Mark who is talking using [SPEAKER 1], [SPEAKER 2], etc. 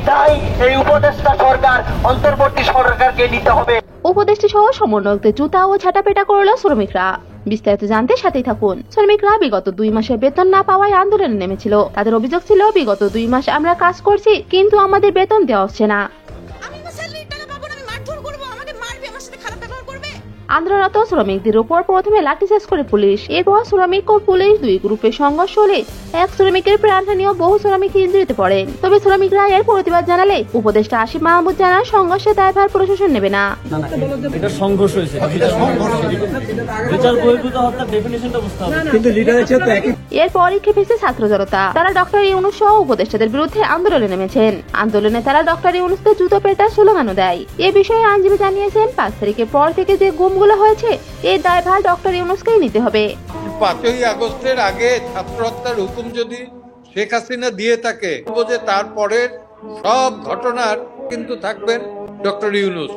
[SPEAKER 1] তাই এই উপদেষ্টা সরকার অন্তর্বর্তী সরকারকে নিতে হবে।
[SPEAKER 2] উপদেষ্টা সহ সমন্বয়কদের জুতা ও ঝাঁটাপেটা করলো শ্রমিকরা। বিস্তারিত জানতে সাথেই থাকুন। শ্রমিকরা বিগত 2 মাসের বেতন না পাওয়ায় আন্দোলনে নেমেছিল। তাদের অভিযোগ ছিল, বিগত 2 মাস আমরা কাজ করছি, কিন্তু আমাদের বেতন দেওয়া হচ্ছে না। আন্দোলনরত শ্রমিকদের উপর প্রথমে লাঠিচার্জ করে পুলিশ, এরপর শ্রমিক ও পুলিশ 2 গ্রুপে সংঘর্ষ হলে এক শ্রমিকের প্রাণহানি ও বহু শ্রমিক ইনজুরিতে পড়েন। তবে শ্রমিকরা এর প্রতিবাদ জানালে উপদেষ্টা আসিফ মাহমুদ জানান, সংঘর্ষের দায়ভার প্রশাসন নেবে না।
[SPEAKER 3] এটা সংঘর্ষ হয়েছে, বিচার বহির্ভূত হত্যার ডেফিনিশনটা বুঝতে হবে। কিন্তু লিডারের চেয়ে একই।
[SPEAKER 2] এরপরই খেপেছে ছাত্র জনতা। তারা ডক্টর ইউনূস সহ উপদেষ্টাদের বিরুদ্ধে আন্দোলনে নেমেছেন। আন্দোলনে তারা ডক্টর ইউনূসকে জুতো পেটার স্লোগানও দেয়। এ বিষয়ে আইনজীবী জানিয়েছেন, 5 তারিখের পর থেকে যে গুমগুলো হয়েছে, এই দায়ভার ডক্টর ইউনূসকেই নিতে হবে।
[SPEAKER 4] 5ই আগস্টের আগে ছাত্র হত্যার হুকুম যদি শেখ হাসিনা দিয়ে থাকে, যে তারপরের সব ঘটনার কিন্তু থাকবেন ডক্টর ইউনূস।